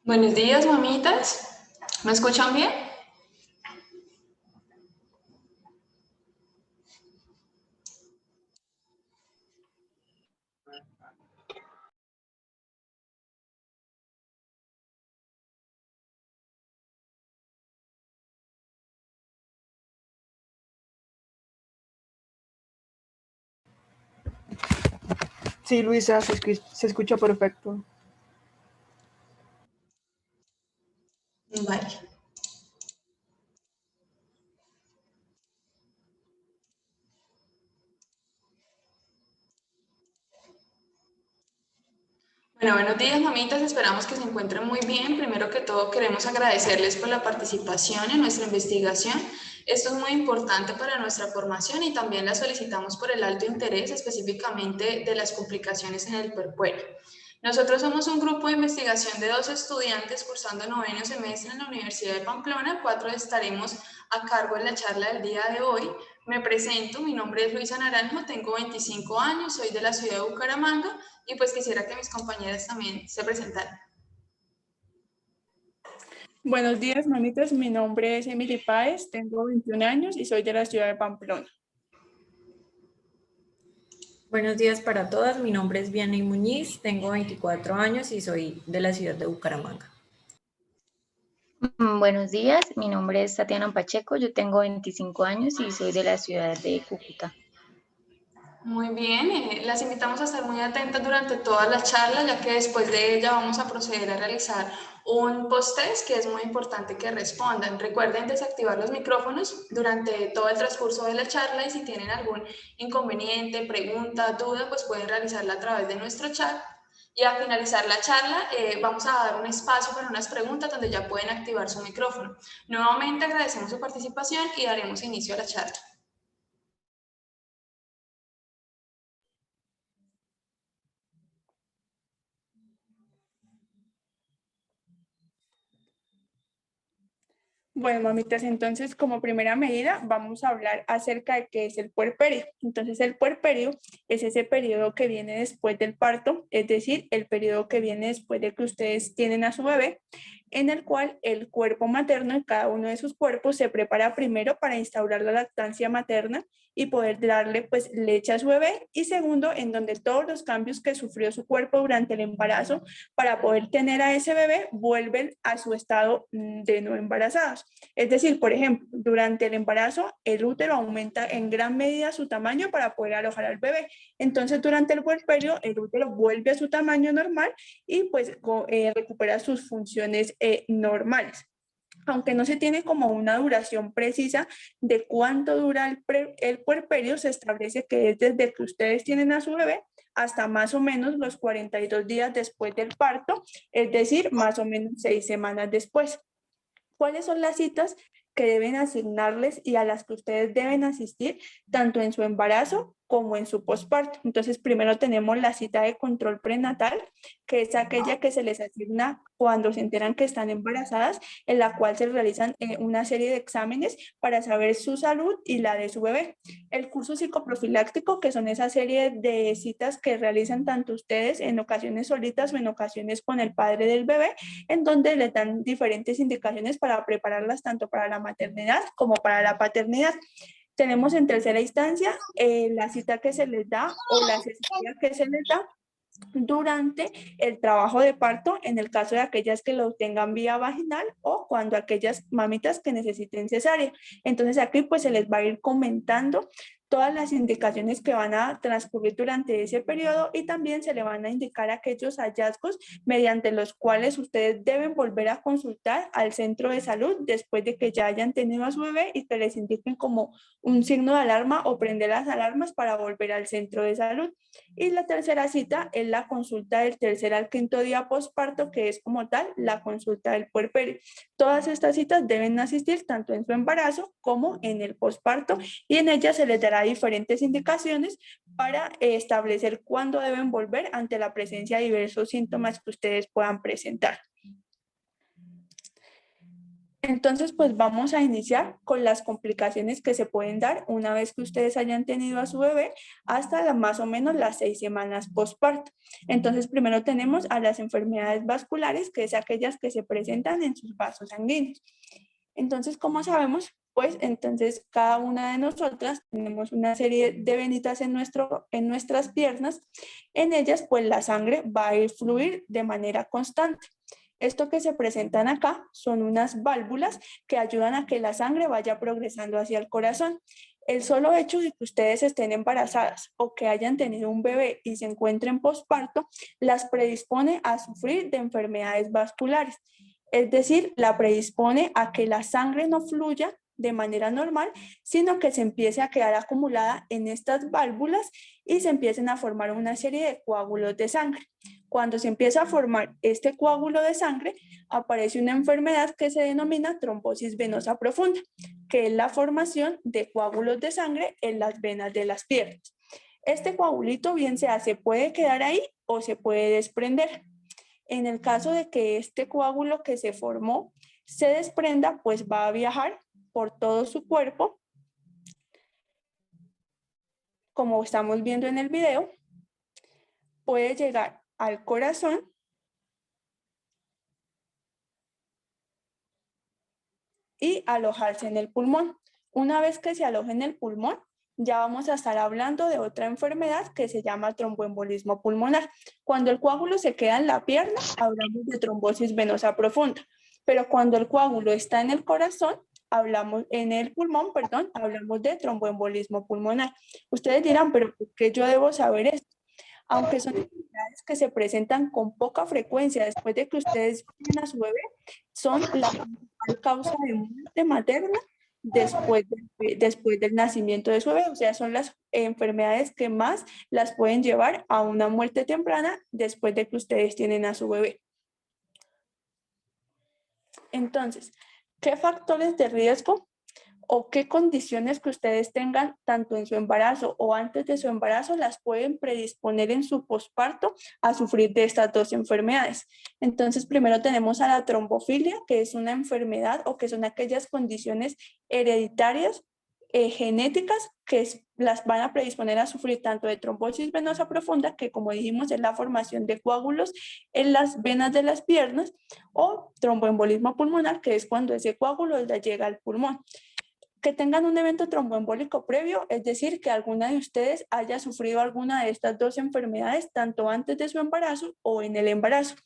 Buenos días, mamitas. ¿Me escuchan bien? Sí, Luisa, se escucha perfecto. Vale. Bueno, buenos días, mamitas. Esperamos que se encuentren muy bien. Primero que todo, queremos agradecerles por la participación en nuestra investigación. Esto es muy importante para nuestra formación y también la solicitamos por el alto interés, específicamente de las complicaciones en el puerperio. Nosotros somos un grupo de investigación de 2 estudiantes cursando noveno semestre en la Universidad de Pamplona. 4 estaremos a cargo en la charla del día de hoy. Me presento, mi nombre es Luisa Naranjo, tengo 25 años, soy de la ciudad de Bucaramanga y pues quisiera que mis compañeras también se presentaran. Buenos días, mamitas. Mi nombre es Emily Páez, tengo 21 años y soy de la ciudad de Pamplona. Buenos días para todas, mi nombre es Vianney Muñiz, tengo 24 años y soy de la ciudad de Bucaramanga. Buenos días, mi nombre es Tatiana Pacheco, yo tengo 25 años y soy de la ciudad de Cúcuta. Muy bien, las invitamos a estar muy atentas durante toda la charla, ya que después de ella vamos a proceder a realizar un post-test que es muy importante que respondan. Recuerden desactivar los micrófonos durante todo el transcurso de la charla y si tienen algún inconveniente, pregunta, duda, pues pueden realizarla a través de nuestro chat. Y al finalizar la charla vamos a dar un espacio para unas preguntas donde ya pueden activar su micrófono. Nuevamente agradecemos su participación y daremos inicio a la charla. Bueno, mamitas, entonces como primera medida vamos a hablar acerca de qué es el puerperio. Entonces el puerperio es ese periodo que viene después del parto, es decir, el periodo que viene después de que ustedes tienen a su bebé, en el cual el cuerpo materno en cada uno de sus cuerpos se prepara primero para instaurar la lactancia materna y poder darle pues leche a su bebé, y segundo, en donde todos los cambios que sufrió su cuerpo durante el embarazo para poder tener a ese bebé vuelven a su estado de no embarazados. Es decir, por ejemplo, durante el embarazo el útero aumenta en gran medida su tamaño para poder alojar al bebé. Entonces, durante el puerperio el útero vuelve a su tamaño normal y pues recupera sus funciones normales. Aunque no se tiene como una duración precisa de cuánto dura el puerperio, se establece que es desde que ustedes tienen a su bebé hasta más o menos los 42 días después del parto, es decir, más o menos 6 semanas después. ¿Cuáles son las citas que deben asignarles y a las que ustedes deben asistir tanto en su embarazo como en su posparto? Entonces, primero tenemos la cita de control prenatal, que es aquella que se les asigna cuando se enteran que están embarazadas, en la cual se realizan una serie de exámenes para saber su salud y la de su bebé. El curso psicoprofiláctico, que son esa serie de citas que realizan tanto ustedes en ocasiones solitas o en ocasiones con el padre del bebé, en donde les dan diferentes indicaciones para prepararlas tanto para la maternidad como para la paternidad. Tenemos en tercera instancia la cita que se les da o la asesoría que se les da durante el trabajo de parto, en el caso de aquellas que lo tengan vía vaginal o cuando aquellas mamitas que necesiten cesárea. Entonces aquí pues se les va a ir comentando todas las indicaciones que van a transcurrir durante ese periodo, y también se le van a indicar aquellos hallazgos mediante los cuales ustedes deben volver a consultar al centro de salud después de que ya hayan tenido a su bebé y que les indiquen como un signo de alarma o prender las alarmas para volver al centro de salud. Y la tercera cita es la consulta del tercer al quinto día posparto, que es como tal la consulta del puerperio. Todas estas citas deben asistir tanto en su embarazo como en el posparto, y en ellas se les dará diferentes indicaciones para establecer cuándo deben volver ante la presencia de diversos síntomas que ustedes puedan presentar. Entonces, pues vamos a iniciar con las complicaciones que se pueden dar una vez que ustedes hayan tenido a su bebé hasta más o menos las 6 semanas postparto. Entonces, primero tenemos a las enfermedades vasculares, que es aquellas que se presentan en sus vasos sanguíneos. Entonces, ¿cómo sabemos? Pues entonces cada una de nosotras tenemos una serie de venitas en nuestras piernas. En ellas, pues la sangre va a ir fluir de manera constante. Esto que se presentan acá son unas válvulas que ayudan a que la sangre vaya progresando hacia el corazón. El solo hecho de que ustedes estén embarazadas o que hayan tenido un bebé y se encuentren posparto las predispone a sufrir de enfermedades vasculares. Es decir, la predispone a que la sangre no fluya de manera normal, sino que se empiece a quedar acumulada en estas válvulas y se empiecen a formar una serie de coágulos de sangre. Cuando se empieza a formar este coágulo de sangre, aparece una enfermedad que se denomina trombosis venosa profunda, que es la formación de coágulos de sangre en las venas de las piernas. Este coagulito bien sea se puede quedar ahí o se puede desprender. En el caso de que este coágulo que se formó se desprenda, pues va a viajar por todo su cuerpo, como estamos viendo en el video, puede llegar al corazón y alojarse en el pulmón. Una vez que se aloje en el pulmón, ya vamos a estar hablando de otra enfermedad que se llama tromboembolismo pulmonar. Cuando el coágulo se queda en la pierna, hablamos de trombosis venosa profunda, pero cuando el coágulo está en el corazón, en el pulmón, perdón, hablamos de tromboembolismo pulmonar. Ustedes dirán, pero ¿por qué yo debo saber esto? Aunque son enfermedades que se presentan con poca frecuencia después de que ustedes tienen a su bebé, son la principal causa de muerte materna después del nacimiento de su bebé. O sea, son las enfermedades que más las pueden llevar a una muerte temprana después de que ustedes tienen a su bebé. Entonces, ¿qué factores de riesgo o qué condiciones que ustedes tengan tanto en su embarazo o antes de su embarazo las pueden predisponer en su posparto a sufrir de estas dos enfermedades? Entonces, primero tenemos a la trombofilia, que es una enfermedad o que son aquellas condiciones hereditarias genéticas que las van a predisponer a sufrir tanto de trombosis venosa profunda, que como dijimos es la formación de coágulos en las venas de las piernas, o tromboembolismo pulmonar, que es cuando ese coágulo llega al pulmón. Que tengan un evento tromboembólico previo, es decir, que alguna de ustedes haya sufrido alguna de estas dos enfermedades, tanto antes de su embarazo o en el embarazo.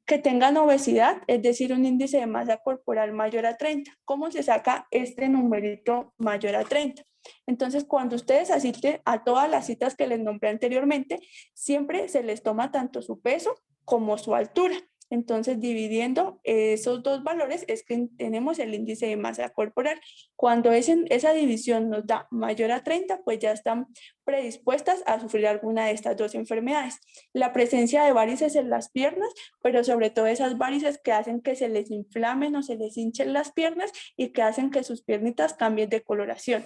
Que tengan obesidad, es decir, un índice de masa corporal mayor a 30. ¿Cómo se saca este numerito mayor a 30? Entonces, cuando ustedes asisten a todas las citas que les nombré anteriormente, siempre se les toma tanto su peso como su altura. Entonces, dividiendo esos dos valores es que tenemos el índice de masa corporal. Cuando esa división nos da mayor a 30, pues ya están predispuestas a sufrir alguna de estas dos enfermedades. La presencia de varices en las piernas, pero sobre todo esas varices que hacen que se les inflamen o se les hinchen las piernas y que hacen que sus piernitas cambien de coloración.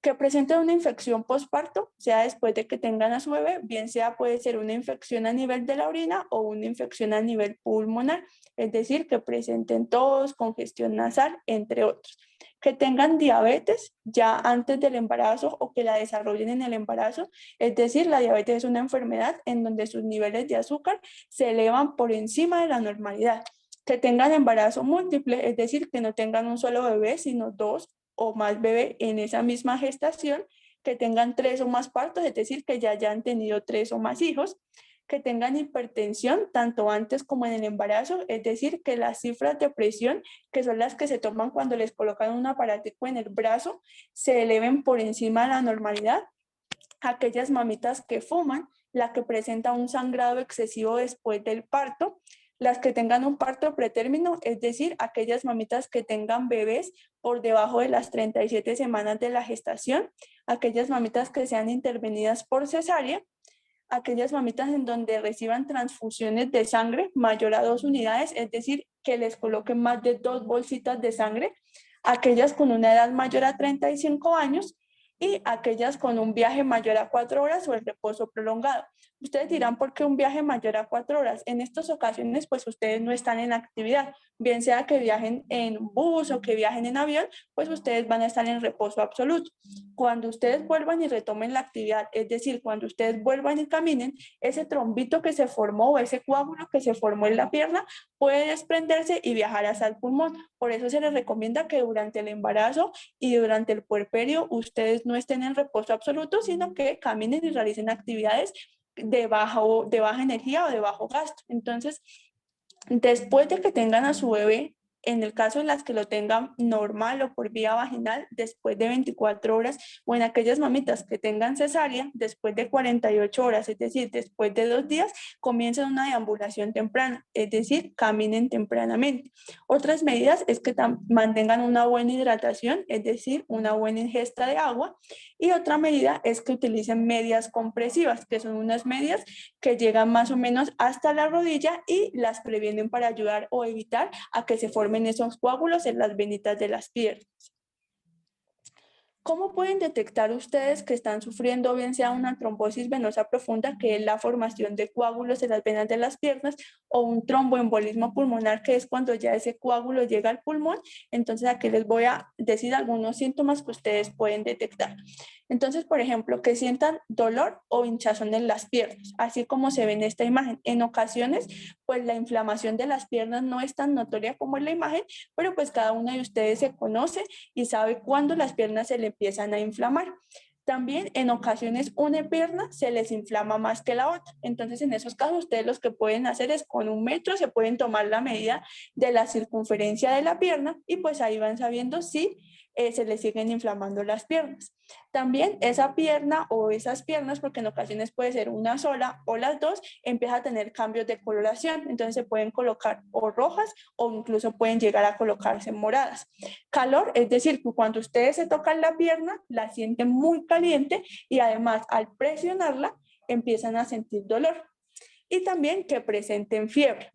Que presenten una infección postparto, sea después de que tengan a su bebé, bien sea puede ser una infección a nivel de la orina o una infección a nivel pulmonar, es decir, que presenten tos, congestión nasal, entre otros. Que tengan diabetes ya antes del embarazo o que la desarrollen en el embarazo, es decir, la diabetes es una enfermedad en donde sus niveles de azúcar se elevan por encima de la normalidad. Que tengan embarazo múltiple, es decir, que no tengan un solo bebé, sino dos o más bebés en esa misma gestación, que tengan 3 o más partos, es decir, que ya hayan tenido 3 o más hijos, que tengan hipertensión tanto antes como en el embarazo, es decir, que las cifras de presión, que son las que se toman cuando les colocan un aparatico en el brazo, se eleven por encima de la normalidad. Aquellas mamitas que fuman, la que presenta un sangrado excesivo después del parto, las que tengan un parto pretérmino, es decir, aquellas mamitas que tengan bebés por debajo de las 37 semanas de la gestación, aquellas mamitas que sean intervenidas por cesárea, aquellas mamitas en donde reciban transfusiones de sangre mayor a 2 unidades, es decir, que les coloquen más de 2 bolsitas de sangre, aquellas con una edad mayor a 35 años y aquellas con un viaje mayor a 4 horas o el reposo prolongado. Ustedes dirán, ¿por qué un viaje mayor a 4 horas? En estas ocasiones, pues ustedes no están en actividad, bien sea que viajen en bus o que viajen en avión, pues ustedes van a estar en reposo absoluto. Cuando ustedes vuelvan y retomen la actividad, es decir, cuando ustedes vuelvan y caminen, ese trombito que se formó o ese coágulo que se formó en la pierna puede desprenderse y viajar hasta el pulmón. Por eso se les recomienda que durante el embarazo y durante el puerperio ustedes no estén en reposo absoluto, sino que caminen y realicen actividades de baja energía o de bajo gasto. Entonces, después de que tengan a su bebé, en el caso en las que lo tengan normal o por vía vaginal, después de 24 horas, o en aquellas mamitas que tengan cesárea, después de 48 horas, es decir, después de 2 días, comiencen una deambulación temprana, es decir, caminen tempranamente. Otras medidas es que mantengan una buena hidratación, es decir, una buena ingesta de agua, y otra medida es que utilicen medias compresivas, que son unas medias que llegan más o menos hasta la rodilla y las previenen para ayudar o evitar a que se formen esos coágulos en las venitas de las piernas. ¿Cómo pueden detectar ustedes que están sufriendo bien sea una trombosis venosa profunda, que es la formación de coágulos en las venas de las piernas, o un tromboembolismo pulmonar, que es cuando ya ese coágulo llega al pulmón? Entonces aquí les voy a decir algunos síntomas que ustedes pueden detectar. Entonces, por ejemplo, que sientan dolor o hinchazón en las piernas, así como se ve en esta imagen. En ocasiones, pues la inflamación de las piernas no es tan notoria como en la imagen, pero pues cada uno de ustedes se conoce y sabe cuándo las piernas se le empiezan a inflamar. También en ocasiones una pierna se les inflama más que la otra. Entonces en esos casos ustedes los que pueden hacer es con 1 metro se pueden tomar la medida de la circunferencia de la pierna y pues ahí van sabiendo si se les siguen inflamando las piernas. También esa pierna o esas piernas, porque en ocasiones puede ser una sola o las dos, empieza a tener cambios de coloración. Entonces se pueden colocar o rojas o incluso pueden llegar a colocarse moradas. Calor, es decir, que cuando ustedes se tocan la pierna, la sienten muy caliente y además al presionarla empiezan a sentir dolor. Y también que presenten fiebre.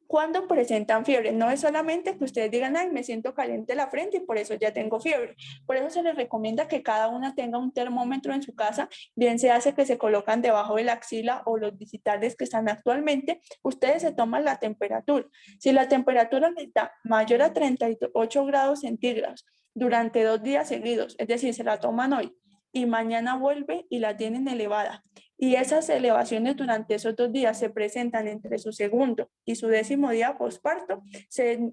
Cuando presentan fiebre, no es solamente que ustedes digan, ay, me siento caliente la frente y por eso ya tengo fiebre. Por eso se les recomienda que cada una tenga un termómetro en su casa, bien se hace que se colocan debajo de la axila o los digitales que están actualmente, ustedes se toman la temperatura. Si la temperatura les da mayor a 38 grados centígrados durante 2 días seguidos, es decir, se la toman hoy y mañana vuelve y la tienen elevada, y esas elevaciones durante esos 2 días se presentan entre su segundo y su 10º día posparto,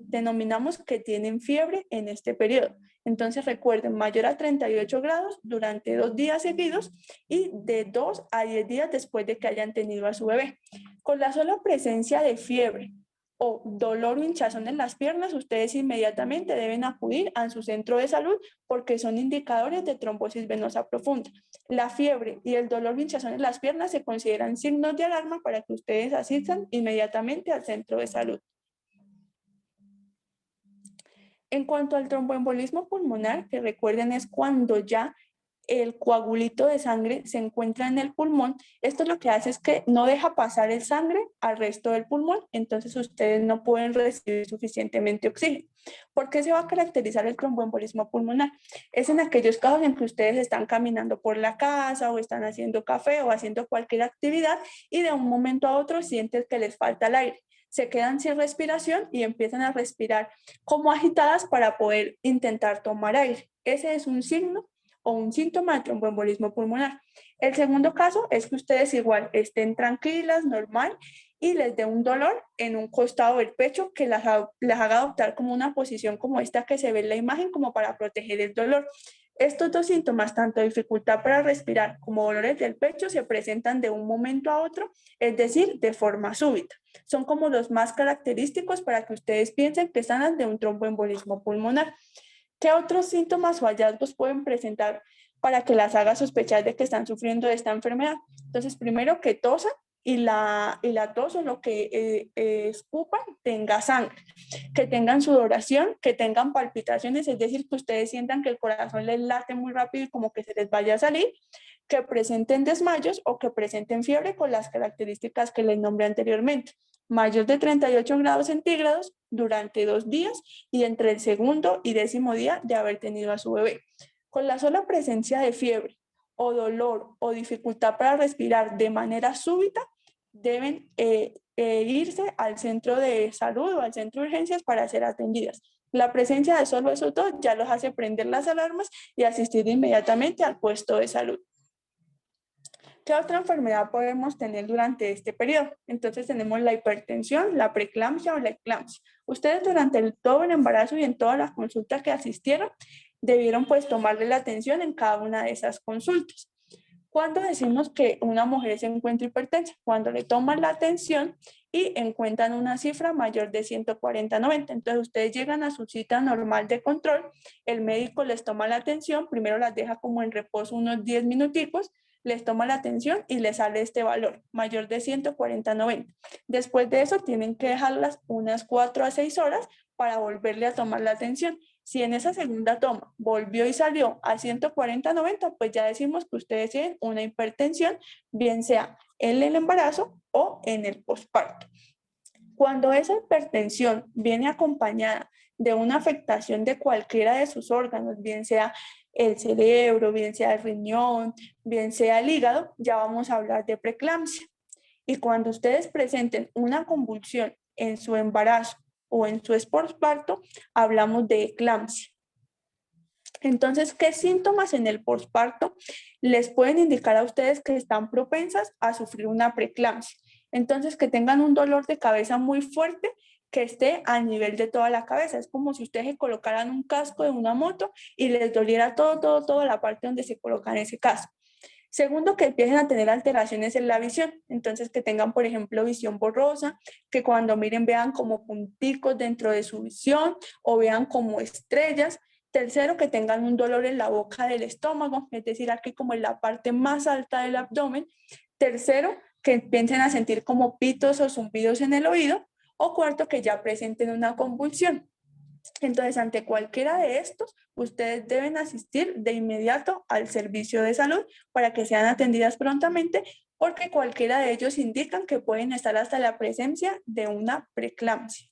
denominamos que tienen fiebre en este periodo. Entonces recuerden, mayor a 38 grados durante 2 días seguidos y de 2 a 10 días después de que hayan tenido a su bebé. Con la sola presencia de fiebre o dolor o hinchazón en las piernas, ustedes inmediatamente deben acudir a su centro de salud porque son indicadores de trombosis venosa profunda. La fiebre y el dolor o hinchazón en las piernas se consideran signos de alarma para que ustedes asistan inmediatamente al centro de salud. En cuanto al tromboembolismo pulmonar, que recuerden es cuando ya el coagulito de sangre se encuentra en el pulmón, esto lo que hace es que no deja pasar el sangre al resto del pulmón, entonces ustedes no pueden recibir suficientemente oxígeno. ¿Por qué se va a caracterizar el tromboembolismo pulmonar? Es en aquellos casos en que ustedes están caminando por la casa o están haciendo café o haciendo cualquier actividad y de un momento a otro sienten que les falta el aire. Se quedan sin respiración y empiezan a respirar como agitadas para poder intentar tomar aire. Ese es un signo o un síntoma de tromboembolismo pulmonar. El segundo caso es que ustedes igual estén tranquilas, normal, y les dé un dolor en un costado del pecho que las haga adoptar como una posición como esta que se ve en la imagen, como para proteger el dolor. Estos dos síntomas, tanto dificultad para respirar como dolores del pecho, se presentan de un momento a otro, es decir, de forma súbita. Son como los más característicos para que ustedes piensen que están ante un tromboembolismo pulmonar. ¿Qué otros síntomas o hallazgos pueden presentar para que las haga sospechar de que están sufriendo de esta enfermedad? Entonces, primero que tosan y la tos o lo que escupan tenga sangre, que tengan sudoración, que tengan palpitaciones, es decir, que ustedes sientan que el corazón les late muy rápido y como que se les vaya a salir, que presenten desmayos o que presenten fiebre con las características que les nombré anteriormente. Mayor de 38 grados centígrados durante 2 días y entre el segundo y 10º día de haber tenido a su bebé. Con la sola presencia de fiebre o dolor o dificultad para respirar de manera súbita, deben irse al centro de salud o al centro de urgencias para ser atendidas. La presencia de solo esos dos ya los hace prender las alarmas y asistir inmediatamente al puesto de salud. ¿Qué otra enfermedad podemos tener durante este periodo? Entonces tenemos la hipertensión, la preeclampsia o la eclampsia. Ustedes durante todo el embarazo y en todas las consultas que asistieron debieron pues tomarle la atención en cada una de esas consultas. ¿Cuándo decimos que una mujer se encuentra hipertensa? Cuando le toman la atención y encuentran una cifra mayor de 140/90. Entonces ustedes llegan a su cita normal de control, el médico les toma la atención, primero las deja como en reposo unos 10 minuticos, les toma la atención y les sale este valor, mayor de 140/90. Después de eso tienen que dejarlas unas 4 a 6 horas para volverle a tomar la atención. Si en esa segunda toma volvió y salió a 140/90, pues ya decimos que ustedes tienen una hipertensión, bien sea en el embarazo o en el posparto. Cuando esa hipertensión viene acompañada de una afectación de cualquiera de sus órganos, bien sea el cerebro, bien sea el riñón, bien sea el hígado, ya vamos a hablar de preeclampsia. Y cuando ustedes presenten una convulsión en su embarazo o en su posparto, hablamos de eclampsia. Entonces, ¿qué síntomas en el posparto les pueden indicar a ustedes que están propensas a sufrir una preeclampsia? Entonces, que tengan un dolor de cabeza muy fuerte que esté a nivel de toda la cabeza. Es como si ustedes se colocaran un casco de una moto y les doliera toda la parte donde se colocan ese casco. Segundo, que empiecen a tener alteraciones en la visión. Entonces, que tengan, por ejemplo, visión borrosa, que cuando miren vean como punticos dentro de su visión o vean como estrellas. Tercero, que tengan un dolor en la boca del estómago, es decir, aquí como en la parte más alta del abdomen. Tercero, que empiecen a sentir como pitos o zumbidos en el oído. O cuarto, que ya presenten una convulsión. Entonces, ante cualquiera de estos, ustedes deben asistir de inmediato al servicio de salud para que sean atendidas prontamente, porque cualquiera de ellos indican que pueden estar hasta la presencia de una preeclampsia.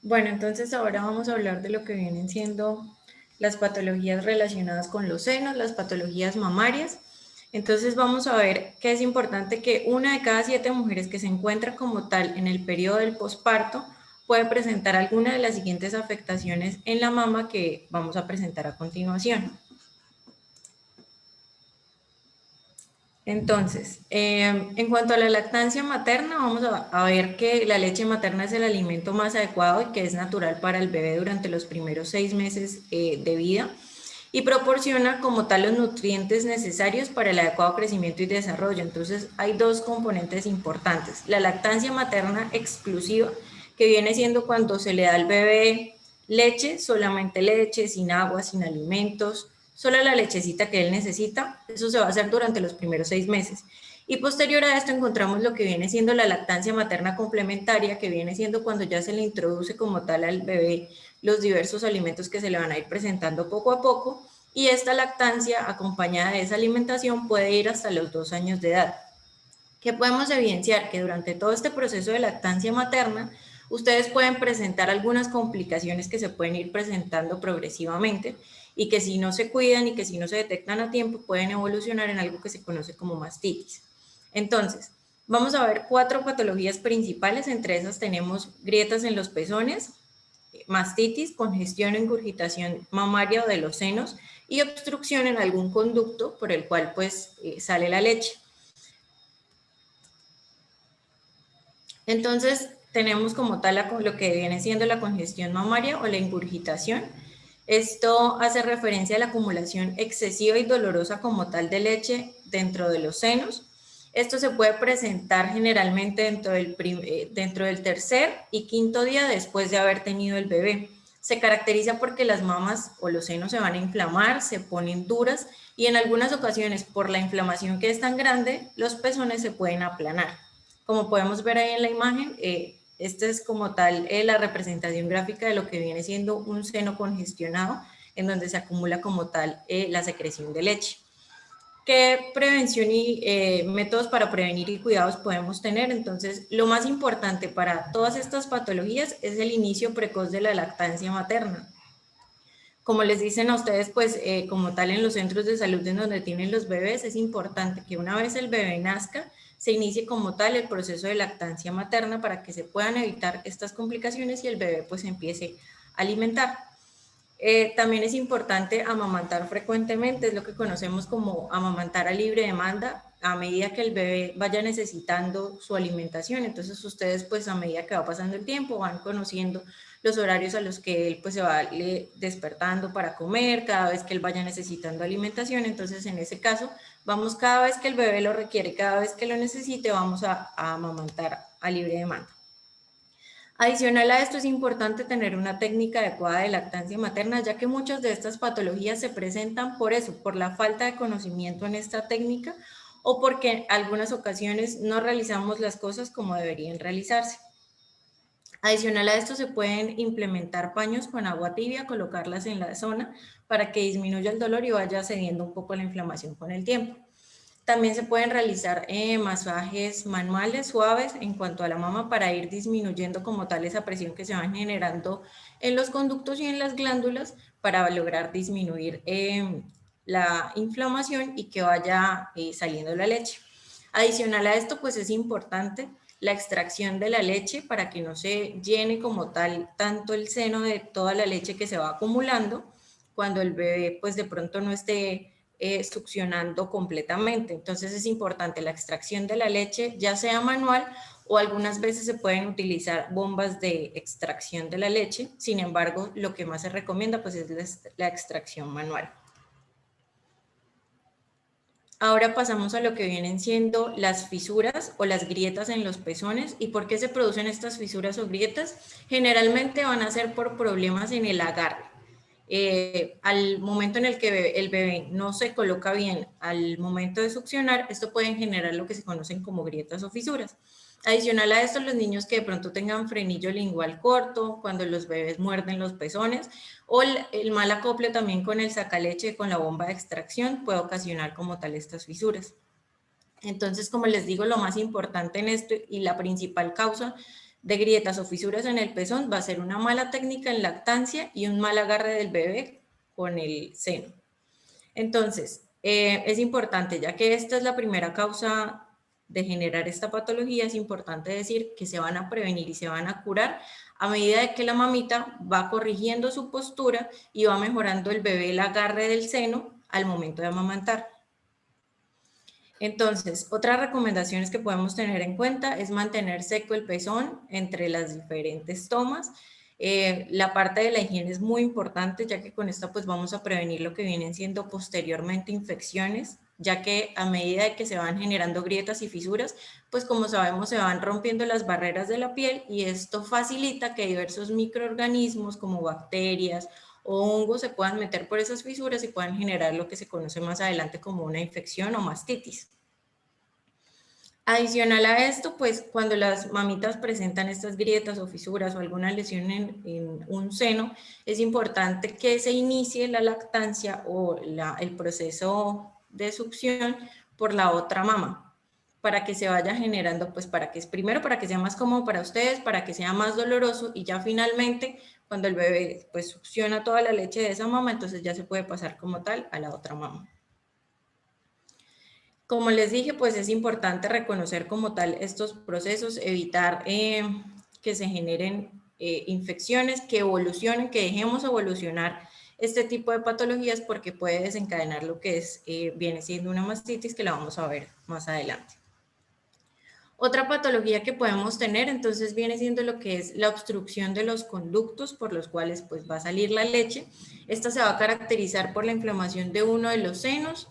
Bueno, entonces ahora vamos a hablar de lo que vienen siendo las patologías relacionadas con los senos, las patologías mamarias. Entonces vamos a ver que es importante que 1 de cada 7 mujeres que se encuentra como tal en el periodo del posparto puede presentar alguna de las siguientes afectaciones en la mama que vamos a presentar a continuación. Entonces, en cuanto a la lactancia materna, vamos a ver que la leche materna es el alimento más adecuado y que es natural para el bebé durante los primeros 6 meses de vida y proporciona como tal los nutrientes necesarios para el adecuado crecimiento y desarrollo. Entonces, hay 2 componentes importantes. La lactancia materna exclusiva, que viene siendo cuando se le da al bebé leche, solamente leche, sin agua, sin alimentos, solo la lechecita que él necesita. Eso se va a hacer durante los primeros 6 meses. Y posterior a esto encontramos lo que viene siendo la lactancia materna complementaria, que viene siendo cuando ya se le introduce como tal al bebé los diversos alimentos que se le van a ir presentando poco a poco, y esta lactancia acompañada de esa alimentación puede ir hasta los 2 años de edad. ¿Qué podemos evidenciar? Que durante todo este proceso de lactancia materna, ustedes pueden presentar algunas complicaciones que se pueden ir presentando progresivamente y que si no se cuidan y que si no se detectan a tiempo pueden evolucionar en algo que se conoce como mastitis. Entonces, vamos a ver 4 patologías principales. Entre esas tenemos grietas en los pezones, mastitis, congestión o ingurgitación mamaria o de los senos y obstrucción en algún conducto por el cual pues sale la leche. Entonces, tenemos como tal lo que viene siendo la congestión mamaria o la ingurgitación. Esto hace referencia a la acumulación excesiva y dolorosa como tal de leche dentro de los senos Esto se puede presentar generalmente dentro del tercer y quinto día después de haber tenido el bebé. Se caracteriza porque las mamas o los senos se van a inflamar, se ponen duras y en algunas ocasiones por la inflamación que es tan grande, los pezones se pueden aplanar. Como podemos ver ahí en la imagen, esta es como tal la representación gráfica de lo que viene siendo un seno congestionado, en donde se acumula como tal la secreción de leche. ¿Qué prevención y métodos para prevenir y cuidados podemos tener? Entonces, lo más importante para todas estas patologías es el inicio precoz de la lactancia materna. Como les dicen a ustedes, pues como tal en los centros de salud en donde tienen los bebés, es importante que una vez el bebé nazca, se inicie como tal el proceso de lactancia materna para que se puedan evitar estas complicaciones y el bebé pues empiece a alimentar. También es importante amamantar frecuentemente, es lo que conocemos como amamantar a libre demanda, a medida que el bebé vaya necesitando su alimentación. Entonces ustedes pues a medida que va pasando el tiempo van conociendo los horarios a los que él pues se va despertando para comer, cada vez que él vaya necesitando alimentación. Entonces en ese caso vamos cada vez que el bebé lo requiere, cada vez que lo necesite, vamos a amamantar a libre demanda. Adicional a esto es importante tener una técnica adecuada de lactancia materna, ya que muchas de estas patologías se presentan por eso, por la falta de conocimiento en esta técnica o porque en algunas ocasiones no realizamos las cosas como deberían realizarse. Adicional a esto se pueden implementar paños con agua tibia, colocarlas en la zona para que disminuya el dolor y vaya cediendo un poco la inflamación con el tiempo. También se pueden realizar masajes manuales suaves en cuanto a la mama para ir disminuyendo como tal esa presión que se va generando en los conductos y en las glándulas para lograr disminuir la inflamación y que vaya saliendo la leche. Adicional a esto, pues es importante la extracción de la leche para que no se llene como tal tanto el seno de toda la leche que se va acumulando cuando el bebé pues de pronto no esté succionando completamente. Entonces es importante la extracción de la leche, ya sea manual o algunas veces se pueden utilizar bombas de extracción de la leche. Sin embargo, lo que más se recomienda pues es la extracción manual. Ahora pasamos a lo que vienen siendo las fisuras o las grietas en los pezones. ¿Y por qué se producen estas fisuras o grietas? Generalmente van a ser por problemas en el agarre. Al momento en el que el bebé no se coloca bien al momento de succionar, esto puede generar lo que se conocen como grietas o fisuras. Adicional a esto, los niños que de pronto tengan frenillo lingual corto, cuando los bebés muerden los pezones, o el mal acople también con el sacaleche, con la bomba de extracción, puede ocasionar como tal estas fisuras. Entonces, como les digo, lo más importante en esto y la principal causa de grietas o fisuras en el pezón va a ser una mala técnica en lactancia y un mal agarre del bebé con el seno. Entonces, es importante, ya que esta es la primera causa de generar esta patología, es importante decir que se van a prevenir y se van a curar a medida de que la mamita va corrigiendo su postura y va mejorando el bebé el agarre del seno al momento de amamantar. Entonces, otras recomendaciones que podemos tener en cuenta es mantener seco el pezón entre las diferentes tomas. La parte de la higiene es muy importante, ya que con esto pues vamos a prevenir lo que vienen siendo posteriormente infecciones, ya que a medida de que se van generando grietas y fisuras, pues como sabemos se van rompiendo las barreras de la piel y esto facilita que diversos microorganismos como bacterias o hongos se puedan meter por esas fisuras y puedan generar lo que se conoce más adelante como una infección o mastitis. Adicional a esto, pues cuando las mamitas presentan estas grietas o fisuras o alguna lesión en un seno, es importante que se inicie la lactancia o el proceso de succión por la otra mama, para que se vaya generando, pues primero para que sea más cómodo para ustedes, para que sea más doloroso y ya finalmente cuando el bebé pues succiona toda la leche de esa mama, entonces ya se puede pasar como tal a la otra mama. Como les dije, pues es importante reconocer como tal estos procesos, evitar que se generen infecciones, que evolucionen, que dejemos evolucionar este tipo de patologías porque puede desencadenar lo que viene siendo una mastitis que la vamos a ver más adelante. Otra patología que podemos tener entonces viene siendo lo que es la obstrucción de los conductos por los cuales pues va a salir la leche. Esta se va a caracterizar por la inflamación de uno de los senos.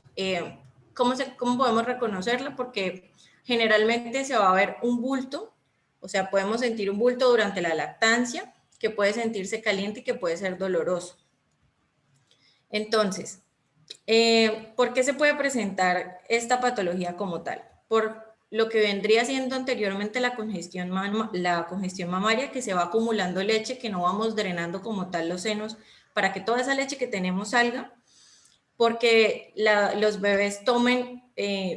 ¿Cómo podemos reconocerla? Porque generalmente se va a ver un bulto, o sea, podemos sentir un bulto durante la lactancia, que puede sentirse caliente y que puede ser doloroso. Entonces, ¿por qué se puede presentar esta patología como tal? Por lo que vendría siendo anteriormente la congestión mamaria, que se va acumulando leche, que no vamos drenando como tal los senos para que toda esa leche que tenemos salga, porque los bebés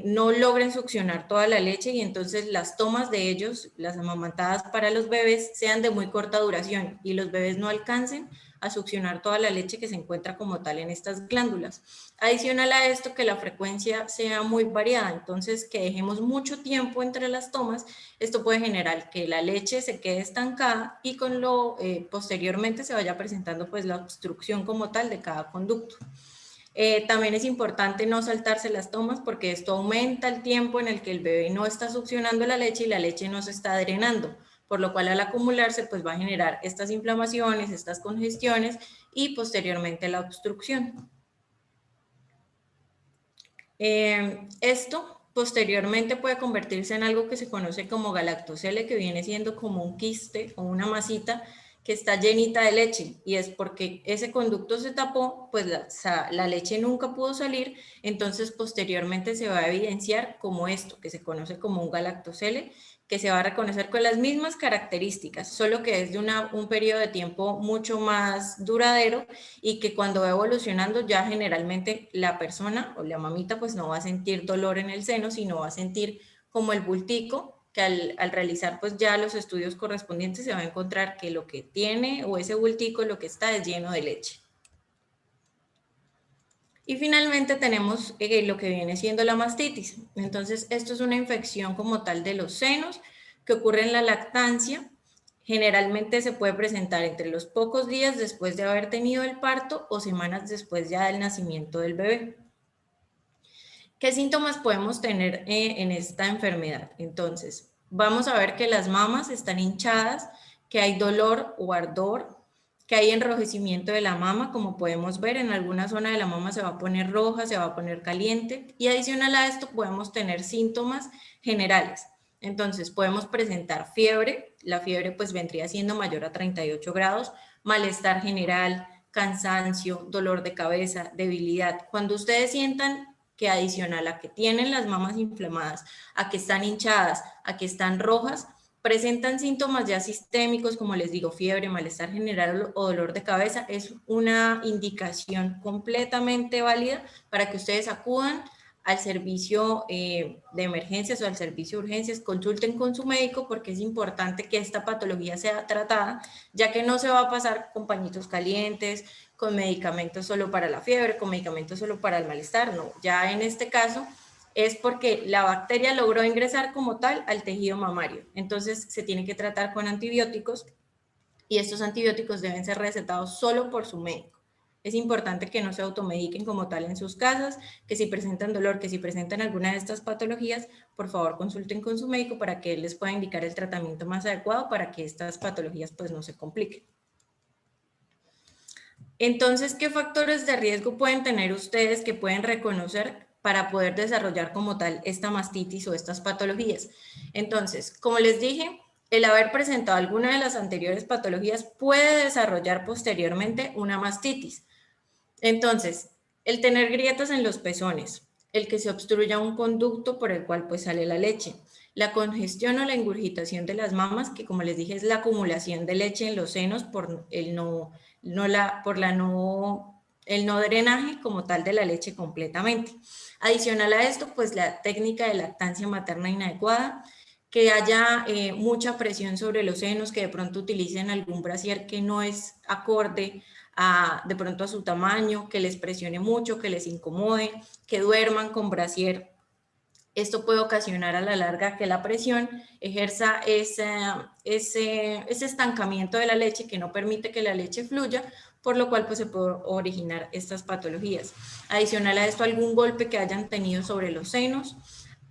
no logren succionar toda la leche y entonces las tomas de ellos, las amamantadas para los bebés, sean de muy corta duración y los bebés no alcancen a succionar toda la leche que se encuentra como tal en estas glándulas. Adicional a esto, que la frecuencia sea muy variada, entonces que dejemos mucho tiempo entre las tomas, esto puede generar que la leche se quede estancada y posteriormente se vaya presentando pues la obstrucción como tal de cada conducto. También es importante no saltarse las tomas porque esto aumenta el tiempo en el que el bebé no está succionando la leche y la leche no se está drenando, por lo cual al acumularse pues va a generar estas inflamaciones, estas congestiones y posteriormente la obstrucción. Esto posteriormente puede convertirse en algo que se conoce como galactocele, que viene siendo como un quiste o una masita que está llenita de leche, y es porque ese conducto se tapó, pues la leche nunca pudo salir, entonces posteriormente se va a evidenciar como esto, que se conoce como un galactocele, que se va a reconocer con las mismas características, solo que es de un periodo de tiempo mucho más duradero y que cuando va evolucionando ya generalmente la persona o la mamita pues no va a sentir dolor en el seno, sino va a sentir como el bultico, que al realizar pues ya los estudios correspondientes se va a encontrar que lo que tiene o ese bultico lo que está es lleno de leche. Y finalmente tenemos lo que viene siendo la mastitis. Entonces esto es una infección como tal de los senos que ocurre en la lactancia. Generalmente se puede presentar entre los pocos días después de haber tenido el parto o semanas después ya del nacimiento del bebé. ¿Qué síntomas podemos tener en esta enfermedad? Entonces, vamos a ver que las mamas están hinchadas, que hay dolor o ardor, que hay enrojecimiento de la mama, como podemos ver, en alguna zona de la mama se va a poner roja, se va a poner caliente, y adicional a esto podemos tener síntomas generales. Entonces, podemos presentar fiebre, la fiebre pues vendría siendo mayor a 38 grados, malestar general, cansancio, dolor de cabeza, debilidad. Cuando ustedes sientan que adicional a que tienen las mamas inflamadas, a que están hinchadas, a que están rojas, presentan síntomas ya sistémicos, como les digo, fiebre, malestar general o dolor de cabeza, es una indicación completamente válida para que ustedes acudan al servicio de emergencias o al servicio de urgencias, consulten con su médico porque es importante que esta patología sea tratada, ya que no se va a pasar con pañitos calientes, con medicamentos solo para la fiebre, con medicamentos solo para el malestar, no, ya en este caso es porque la bacteria logró ingresar como tal al tejido mamario, entonces se tiene que tratar con antibióticos y estos antibióticos deben ser recetados solo por su médico. Es importante que no se automediquen como tal en sus casas, que si presentan dolor, que si presentan alguna de estas patologías, por favor consulten con su médico para que él les pueda indicar el tratamiento más adecuado para que estas patologías pues no se compliquen. Entonces, ¿qué factores de riesgo pueden tener ustedes que pueden reconocer para poder desarrollar como tal esta mastitis o estas patologías? Entonces, como les dije, el haber presentado alguna de las anteriores patologías puede desarrollar posteriormente una mastitis. Entonces, el tener grietas en los pezones, el que se obstruya un conducto por el cual pues sale la leche, la congestión o la ingurgitación de las mamas, que como les dije es la acumulación de leche en los senos por el no drenaje como tal de la leche completamente. Adicional a esto, pues la técnica de lactancia materna inadecuada, que haya mucha presión sobre los senos, que de pronto utilicen algún brasier que no es acorde de pronto a su tamaño, que les presione mucho, que les incomode, que duerman con brasier. Esto puede ocasionar a la larga que la presión ejerza ese estancamiento de la leche que no permite que la leche fluya, por lo cual pues, se pueden originar estas patologías. Adicional a esto, algún golpe que hayan tenido sobre los senos,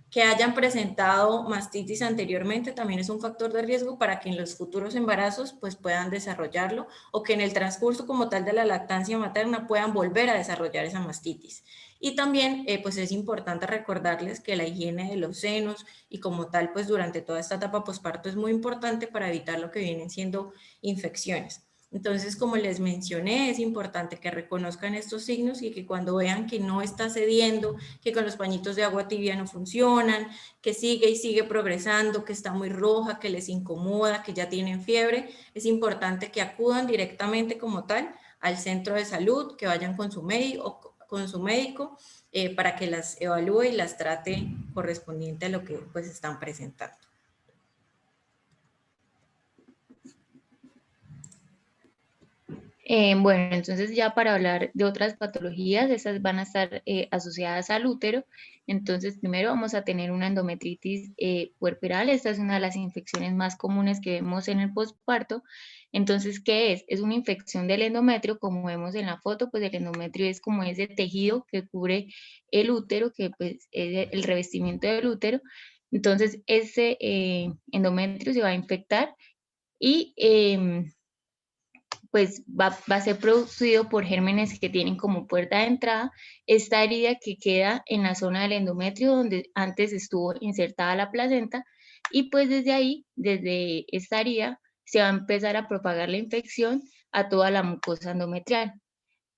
que hayan presentado mastitis anteriormente, también es un factor de riesgo para que en los futuros embarazos pues, puedan desarrollarlo o que en el transcurso como tal de la lactancia materna puedan volver a desarrollar esa mastitis. Y también pues es importante recordarles que la higiene de los senos y como tal pues durante toda esta etapa posparto es muy importante para evitar lo que vienen siendo infecciones. Entonces, como les mencioné, es importante que reconozcan estos signos y que cuando vean que no está cediendo, que con los pañitos de agua tibia no funcionan, que sigue y sigue progresando, que está muy roja, que les incomoda, que ya tienen fiebre, es importante que acudan directamente como tal al centro de salud, que vayan con su médico para que las evalúe y las trate correspondiente a lo que pues están presentando. Bueno, entonces ya para hablar de otras patologías, esas van a estar asociadas al útero. Entonces, primero vamos a tener una endometritis puerperal. Esta es una de las infecciones más comunes que vemos en el posparto. Entonces, ¿qué es? Es una infección del endometrio, como vemos en la foto, pues el endometrio es como ese tejido que cubre el útero, que pues es el revestimiento del útero. Entonces, ese endometrio se va a infectar y pues va a ser producido por gérmenes que tienen como puerta de entrada esta herida que queda en la zona del endometrio donde antes estuvo insertada la placenta, y pues desde ahí, desde esta herida, se va a empezar a propagar la infección a toda la mucosa endometrial.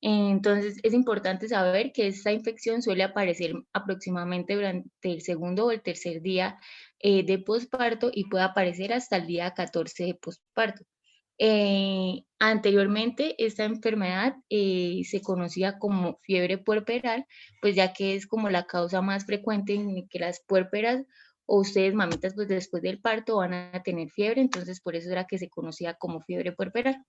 Entonces es importante saber que esta infección suele aparecer aproximadamente durante el segundo o el tercer día de posparto y puede aparecer hasta el día 14 de posparto. Anteriormente esta enfermedad se conocía como fiebre puerperal, pues ya que es como la causa más frecuente en que las puérperas o ustedes mamitas pues después del parto van a tener fiebre, entonces por eso era que se conocía como fiebre puerperal.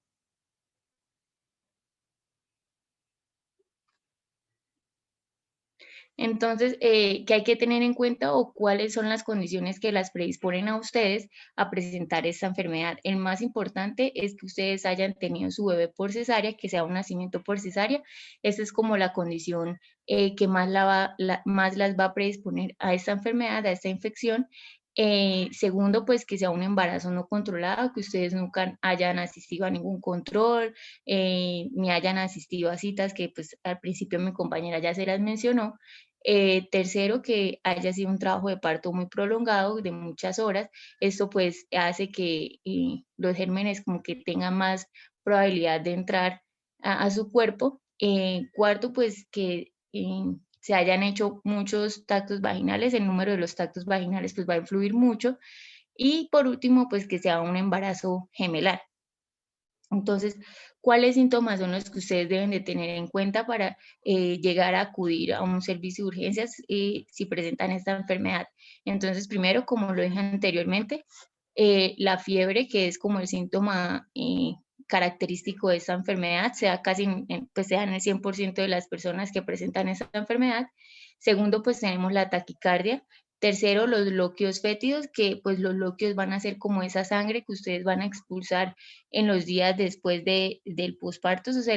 Entonces, ¿qué hay que tener en cuenta o cuáles son las condiciones que las predisponen a ustedes a presentar esta enfermedad? El más importante es que ustedes hayan tenido su bebé por cesárea, que sea un nacimiento por cesárea. Esa es como la condición que más, más las va a predisponer a esta enfermedad, a esta infección. Segundo, pues que sea un embarazo no controlado, que ustedes nunca hayan asistido a ningún control, ni hayan asistido a citas que pues al principio mi compañera ya se las mencionó. Tercero, que haya sido un trabajo de parto muy prolongado, de muchas horas. Esto pues hace que los gérmenes como que tengan más probabilidad de entrar a su cuerpo. Cuarto, pues que se hayan hecho muchos tactos vaginales, el número de los tactos vaginales pues va a influir mucho. Y por último, pues que sea un embarazo gemelar. Entonces, ¿cuáles síntomas son los que ustedes deben de tener en cuenta para llegar a acudir a un servicio de urgencias si presentan esta enfermedad? Entonces, primero, como lo dije anteriormente, la fiebre, que es como el síntoma característico de esta enfermedad, sea casi, pues sea en el 100% de las personas que presentan esta enfermedad. Segundo, pues tenemos la taquicardia. Tercero, los loquios fétidos, que pues los loquios van a ser como esa sangre que ustedes van a expulsar en los días después del posparto, se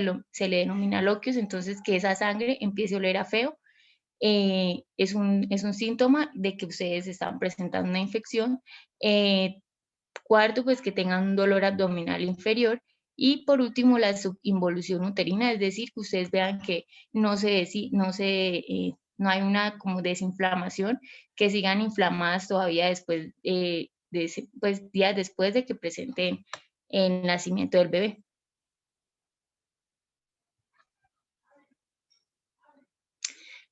le denomina loquios, entonces que esa sangre empiece a oler a feo. Es un síntoma de que ustedes están presentando una infección. Cuarto, pues que tengan un dolor abdominal inferior. Y por último, la subinvolución uterina, es decir, que ustedes vean que no hay una como desinflamación, que sigan inflamadas todavía después, pues, días después de que presenten el nacimiento del bebé.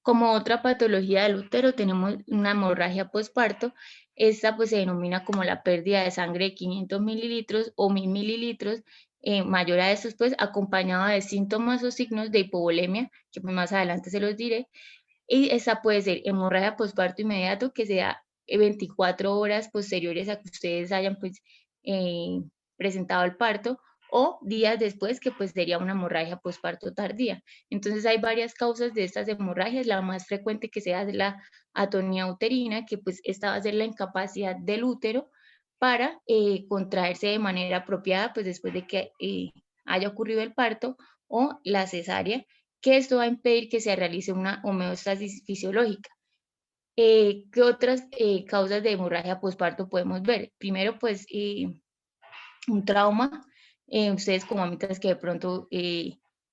Como otra patología del útero tenemos una hemorragia postparto. Esta pues se denomina como la pérdida de sangre de 500 mililitros o 1000 mililitros, mayor a estos pues acompañado de síntomas o signos de hipovolemia, que pues, más adelante se los diré. Y esta puede ser hemorragia postparto inmediato, que sea 24 horas posteriores a que ustedes hayan pues presentado el parto, o días después, que pues sería una hemorragia postparto tardía. Entonces hay varias causas de estas hemorragias. La más frecuente que se da es la atonía uterina, que pues esta va a ser la incapacidad del útero para contraerse de manera apropiada pues después de que haya ocurrido el parto, o la cesárea, que esto va a impedir que se realice una homeostasis fisiológica. ¿Qué otras causas de hemorragia postparto podemos ver? Primero, pues un trauma. Ustedes como mamitas que de pronto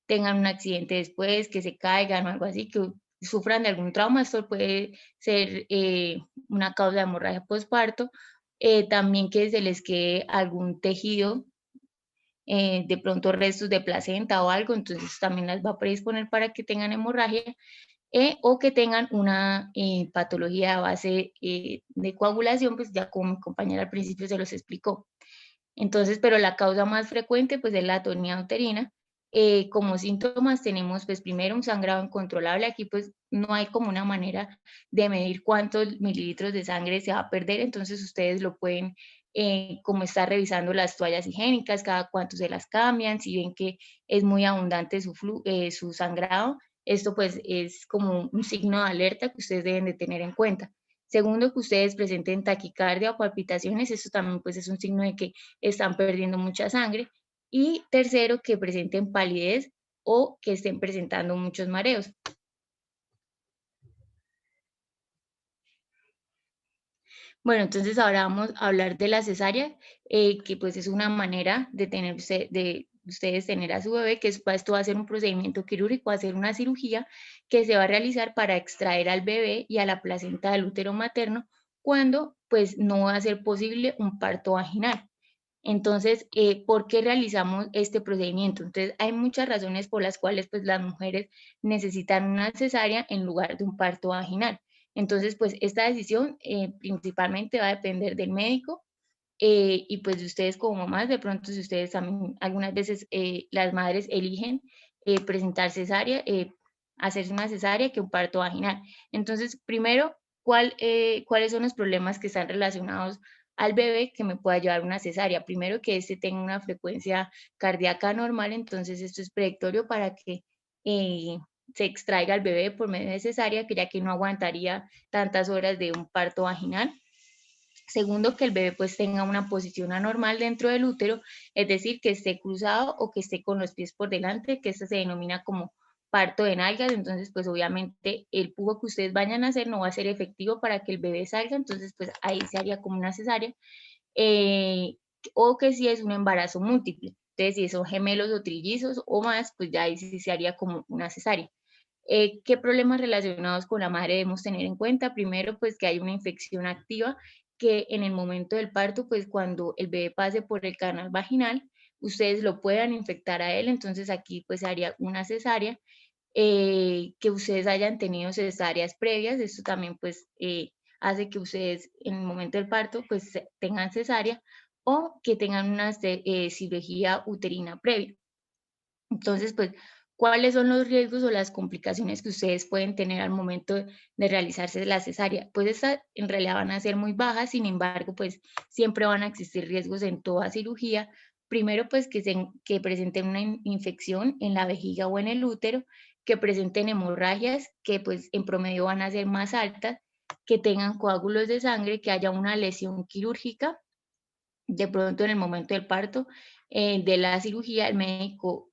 tengan un accidente después, que se caigan o algo así, que sufran de algún trauma, esto puede ser una causa de hemorragia postparto, también que se les quede algún tejido, de pronto restos de placenta o algo, entonces también las va a predisponer para que tengan hemorragia, o que tengan una patología a base de coagulación, pues ya como mi compañera al principio se los explicó. Entonces, pero la causa más frecuente pues es la atonía uterina. Como síntomas tenemos pues primero un sangrado incontrolable. Aquí pues no hay como una manera de medir cuántos mililitros de sangre se va a perder, entonces ustedes lo pueden como estar revisando las toallas higiénicas, cada cuánto se las cambian, si ven que es muy abundante su sangrado, esto pues es como un signo de alerta que ustedes deben de tener en cuenta. Segundo, que ustedes presenten taquicardia o palpitaciones, esto también pues es un signo de que están perdiendo mucha sangre. Y tercero, que presenten palidez o que estén presentando muchos mareos. Bueno, entonces ahora vamos a hablar de la cesárea, que pues es una manera de tener de ustedes tener a su bebé, que esto va a ser un procedimiento quirúrgico, va a ser una cirugía que se va a realizar para extraer al bebé y a la placenta del útero materno cuando pues no va a ser posible un parto vaginal. Entonces, ¿por qué realizamos este procedimiento? Entonces, hay muchas razones por las cuales pues, las mujeres necesitan una cesárea en lugar de un parto vaginal. Entonces, pues esta decisión principalmente va a depender del médico y pues de ustedes como mamás. De pronto, si ustedes también, algunas veces las madres eligen presentar cesárea, hacerse una cesárea que un parto vaginal. Entonces, primero, ¿cuáles son los problemas que están relacionados al bebé que me pueda llevar a una cesárea? Primero, que este tenga una frecuencia cardíaca normal, entonces esto es predictorio para que se extraiga el bebé por medio de cesárea, que ya que no aguantaría tantas horas de un parto vaginal. Segundo, que el bebé pues tenga una posición anormal dentro del útero, es decir, que esté cruzado o que esté con los pies por delante, que esto se denomina como parto de nalgas. Entonces pues obviamente el pujo que ustedes vayan a hacer no va a ser efectivo para que el bebé salga, entonces pues ahí se haría como una cesárea. O que si es un embarazo múltiple, entonces si son gemelos o trillizos o más, pues ya ahí sí se haría como una cesárea. ¿Qué problemas relacionados con la madre debemos tener en cuenta? Primero, pues que hay una infección activa que en el momento del parto, pues cuando el bebé pase por el canal vaginal, ustedes lo puedan infectar a él, entonces aquí pues se haría una cesárea. Que ustedes hayan tenido cesáreas previas, esto también pues hace que ustedes en el momento del parto pues tengan cesárea o que tengan una cirugía uterina previa. Entonces, pues, ¿cuáles son los riesgos o las complicaciones que ustedes pueden tener al momento de realizarse la cesárea? Pues estas en realidad van a ser muy bajas, sin embargo, pues siempre van a existir riesgos en toda cirugía. Primero, pues que presenten una infección en la vejiga o en el útero, que presenten hemorragias, que pues en promedio van a ser más altas, que tengan coágulos de sangre, que haya una lesión quirúrgica. De pronto en el momento del parto, de la cirugía, el médico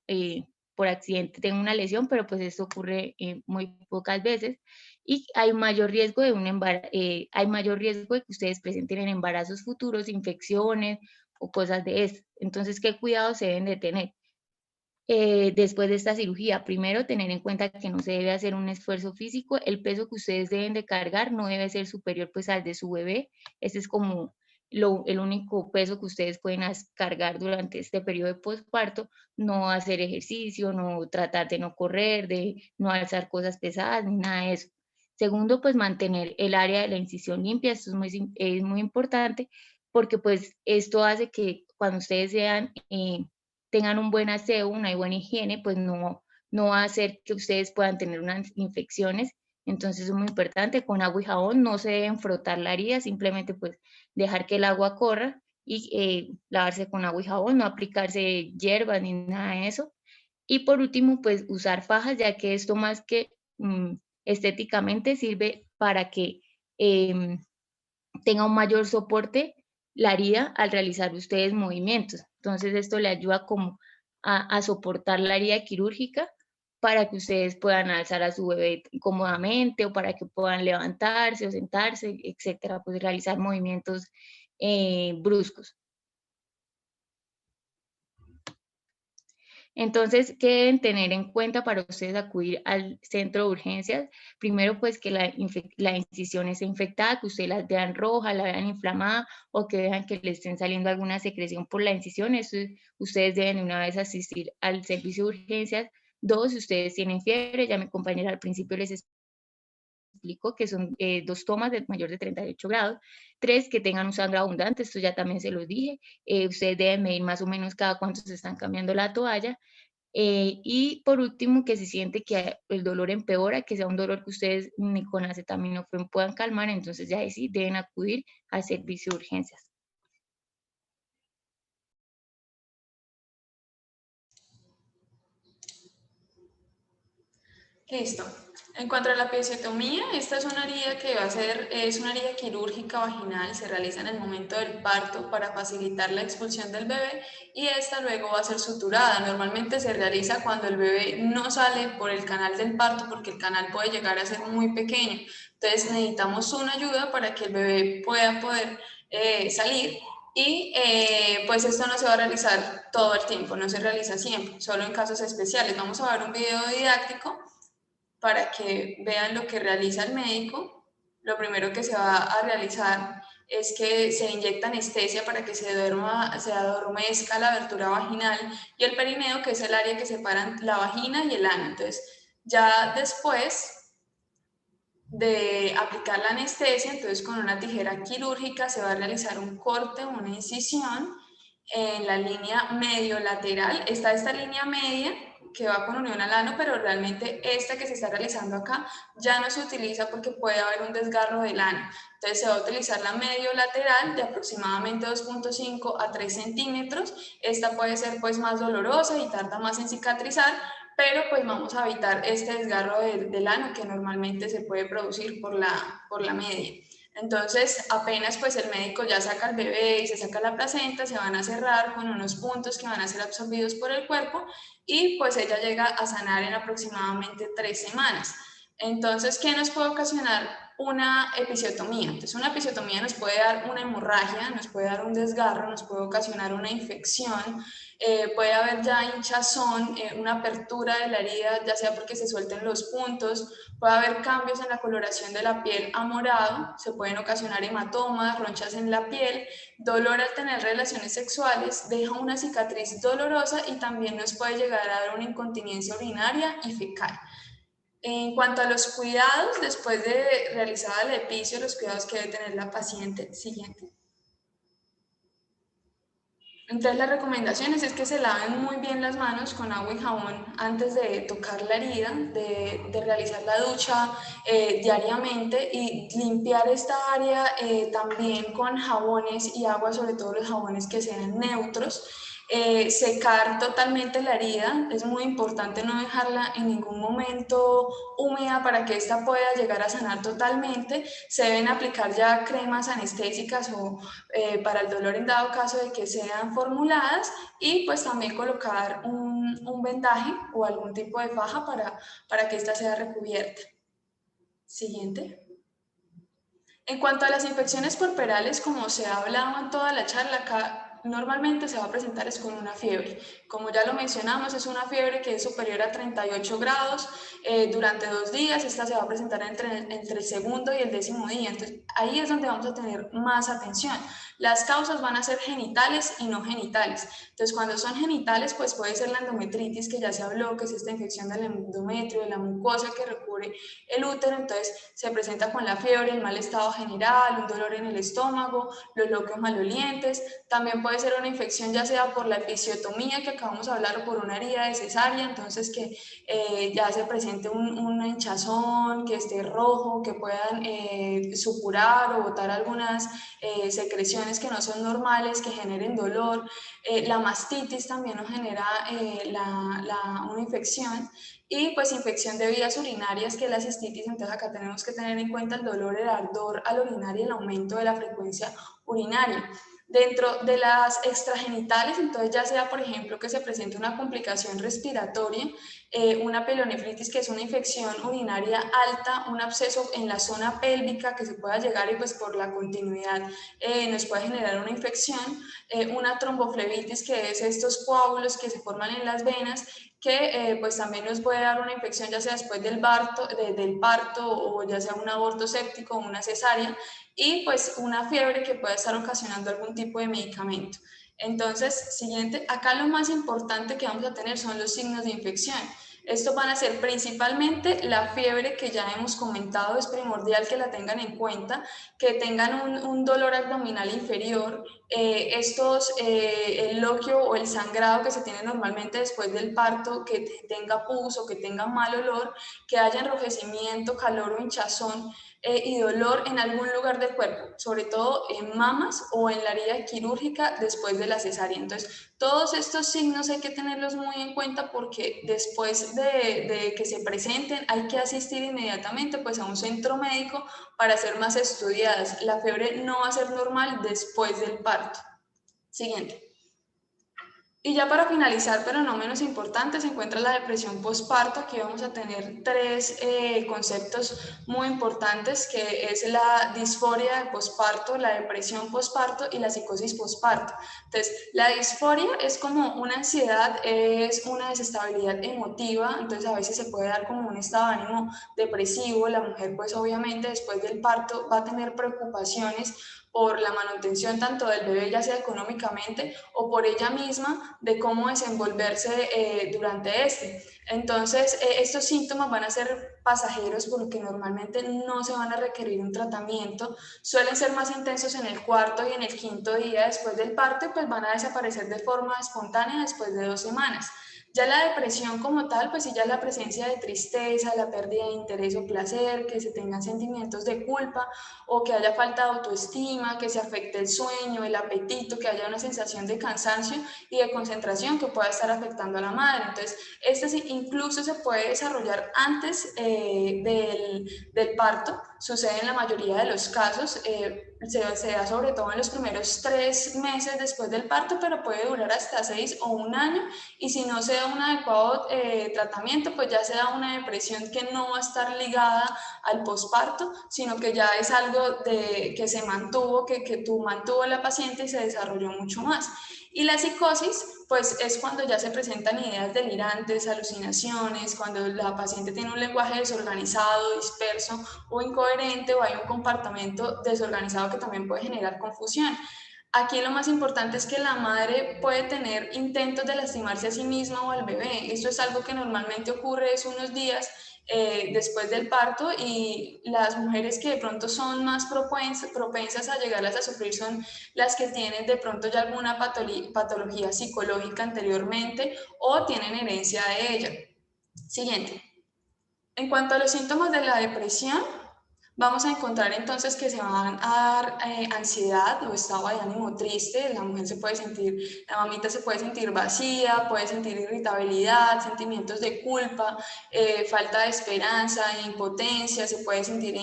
por accidente tenga una lesión, pero pues esto ocurre muy pocas veces y hay mayor riesgo de hay mayor riesgo de que ustedes presenten en embarazos futuros, infecciones o cosas de esto. Entonces, ¿qué cuidados se deben de tener? Después de esta cirugía, primero tener en cuenta que no se debe hacer un esfuerzo físico, el peso que ustedes deben de cargar no debe ser superior pues al de su bebé, ese es como el único peso que ustedes pueden cargar durante este periodo de posparto, no hacer ejercicio, no tratar de no correr, de no alzar cosas pesadas, ni nada de eso. Segundo, pues mantener el área de la incisión limpia, esto es muy importante porque pues esto hace que cuando ustedes sean tengan un buen aseo, una buena higiene, pues no va a hacer que ustedes puedan tener unas infecciones. Entonces es muy importante, con agua y jabón no se deben frotar la herida, simplemente pues dejar que el agua corra y lavarse con agua y jabón, no aplicarse hierbas ni nada de eso. Y por último, pues usar fajas, ya que esto más que estéticamente sirve para que tenga un mayor soporte la herida al realizar ustedes movimientos. Entonces esto le ayuda como a soportar la herida quirúrgica para que ustedes puedan alzar a su bebé cómodamente o para que puedan levantarse o sentarse, etcétera, pues realizar movimientos bruscos. Entonces, ¿qué deben tener en cuenta para ustedes acudir al centro de urgencias? Primero, pues que la incisión esté infectada, que ustedes la vean roja, la vean inflamada o que vean que le estén saliendo alguna secreción por la incisión. Ustedes deben de una vez asistir al servicio de urgencias. 2, si ustedes tienen fiebre, ya mi compañera al principio les explicó que son 2 tomas de mayor de 38 grados. 3, que tengan un sangre abundante, esto ya también se los dije. Ustedes deben medir más o menos cada cuánto se están cambiando la toalla. Y por último, que se siente que el dolor empeora, que sea un dolor que ustedes ni con acetaminofén puedan calmar, entonces ya ahí sí deben acudir al servicio de urgencias. Listo. En cuanto a la episiotomía, esta es una herida que es una herida quirúrgica vaginal, se realiza en el momento del parto para facilitar la expulsión del bebé y esta luego va a ser suturada. Normalmente se realiza cuando el bebé no sale por el canal del parto porque el canal puede llegar a ser muy pequeño. Entonces necesitamos una ayuda para que el bebé pueda salir y pues esto no se va a realizar todo el tiempo, no se realiza siempre, solo en casos especiales. Vamos a ver un video didáctico para que vean lo que realiza el médico. Lo primero que se va a realizar es que se inyecta anestesia para que se adormezca la abertura vaginal y el perineo, que es el área que separa la vagina y el ano. Entonces, ya después de aplicar la anestesia, entonces con una tijera quirúrgica se va a realizar un corte, una incisión en la línea medio lateral. Está esta línea media que va con unión al ano, pero realmente esta que se está realizando acá ya no se utiliza porque puede haber un desgarro del ano. Entonces se va a utilizar la medio lateral de aproximadamente 2.5 a 3 centímetros. Esta puede ser pues más dolorosa y tarda más en cicatrizar, pero pues vamos a evitar este desgarro del ano que normalmente se puede producir por la media. Entonces, apenas pues el médico ya saca al bebé y se saca la placenta, se van a cerrar con unos puntos que van a ser absorbidos por el cuerpo y pues ella llega a sanar en aproximadamente 3 semanas. Entonces, ¿qué nos puede ocasionar una episiotomía? Entonces, una episiotomía nos puede dar una hemorragia, nos puede dar un desgarro, nos puede ocasionar una infección, puede haber ya hinchazón, una apertura de la herida, ya sea porque se suelten los puntos, puede haber cambios en la coloración de la piel a morado, se pueden ocasionar hematomas, ronchas en la piel, dolor al tener relaciones sexuales, deja una cicatriz dolorosa y también nos puede llegar a dar una incontinencia urinaria y fecal. En cuanto a los cuidados, después de realizada la episiotomía, los cuidados que debe tener la paciente, siguiente. Entonces las recomendaciones es que se laven muy bien las manos con agua y jabón antes de tocar la herida, de realizar la ducha diariamente y limpiar esta área también con jabones y agua, sobre todo los jabones que sean neutros. Secar totalmente la herida, es muy importante no dejarla en ningún momento húmeda para que ésta pueda llegar a sanar totalmente. Se deben aplicar ya cremas anestésicas o para el dolor en dado caso de que sean formuladas y pues también colocar un vendaje o algún tipo de faja para que ésta sea recubierta. Siguiente. En cuanto a las infecciones puerperales, como se ha hablado en toda la charla, acá normalmente se va a presentar es con una fiebre. Como ya lo mencionamos, es una fiebre que es superior a 38 grados durante 2 días. Esta se va a presentar entre el segundo y el 10.º día. Entonces, ahí es donde vamos a tener más atención. Las causas van a ser genitales y no genitales. Entonces, cuando son genitales, pues puede ser la endometritis, que ya se habló, que es esta infección del endometrio, de la mucosa que recubre el útero. Entonces, se presenta con la fiebre, el mal estado general, un dolor en el estómago, los loquios malolientes. También puede ser una infección ya sea por la episiotomía que acabamos de hablar o por una herida de cesárea, entonces que ya se presente una hinchazón, que esté rojo, que puedan supurar o botar algunas secreciones que no son normales, que generen dolor. La mastitis también nos genera una infección. Y pues infección de vías urinarias, que es la cistitis. Entonces acá tenemos que tener en cuenta el dolor, el ardor al orinar y el aumento de la frecuencia urinaria. Dentro de las extragenitales, entonces ya sea por ejemplo que se presente una complicación respiratoria, una pielonefritis, que es una infección urinaria alta, un absceso en la zona pélvica que se pueda llegar y pues por la continuidad nos puede generar una infección, una tromboflebitis, que es estos coágulos que se forman en las venas, que pues también nos puede dar una infección ya sea después del parto o ya sea un aborto séptico o una cesárea, y pues una fiebre que puede estar ocasionando algún tipo de medicamento. Entonces, siguiente, acá lo más importante que vamos a tener son los signos de infección. Estos van a ser principalmente la fiebre, que ya hemos comentado, es primordial que la tengan en cuenta, que tengan un dolor abdominal inferior, el loquio o el sangrado que se tiene normalmente después del parto, que tenga pus o que tenga mal olor, que haya enrojecimiento, calor o hinchazón, y dolor en algún lugar del cuerpo, sobre todo en mamas o en la herida quirúrgica después de la cesárea. Entonces, todos estos signos hay que tenerlos muy en cuenta, porque después de que se presenten hay que asistir inmediatamente pues a un centro médico para ser más estudiadas. La fiebre no va a ser normal después del parto. Siguiente. Y ya para finalizar, pero no menos importante, se encuentra la depresión postparto. Aquí vamos a tener tres conceptos muy importantes, que es la disforia de postparto, la depresión postparto y la psicosis postparto. Entonces, la disforia es como una ansiedad, es una desestabilidad emotiva, entonces a veces se puede dar como un estado de ánimo depresivo. La mujer pues obviamente después del parto va a tener preocupaciones por la manutención tanto del bebé, ya sea económicamente, o por ella misma, de cómo desenvolverse durante este. Entonces, estos síntomas van a ser pasajeros, porque normalmente no se van a requerir un tratamiento, suelen ser más intensos en el cuarto y en el quinto día después del parto, y pues van a desaparecer de forma espontánea después de 2 semanas. Ya la depresión como tal, pues sí, ya la presencia de tristeza, la pérdida de interés o placer, que se tengan sentimientos de culpa o que haya falta de autoestima, que se afecte el sueño, el apetito, que haya una sensación de cansancio y de concentración que pueda estar afectando a la madre. Entonces, este incluso se puede desarrollar antes del parto, sucede en la mayoría de los casos, se da sobre todo en los primeros 3 meses después del parto, pero puede durar hasta 6 o 1 año, y si no se da un adecuado tratamiento, pues ya se da una depresión que no va a estar ligada al posparto, sino que ya es algo que se mantuvo, que mantuvo la paciente y se desarrolló mucho más. Y la psicosis, pues es cuando ya se presentan ideas delirantes, alucinaciones, cuando la paciente tiene un lenguaje desorganizado, disperso o incoherente, o hay un comportamiento desorganizado que también puede generar confusión. Aquí lo más importante es que la madre puede tener intentos de lastimarse a sí misma o al bebé. Esto es algo que normalmente ocurre unos días después del parto, y las mujeres que de pronto son más propensas a llegarlas a sufrir son las que tienen de pronto ya alguna patología psicológica anteriormente o tienen herencia de ella. Siguiente. En cuanto a los síntomas de la depresión, vamos a encontrar entonces que se van a dar ansiedad o estado de ánimo triste. La mujer la mamita se puede sentir vacía, puede sentir irritabilidad, sentimientos de culpa, falta de esperanza, impotencia, se puede sentir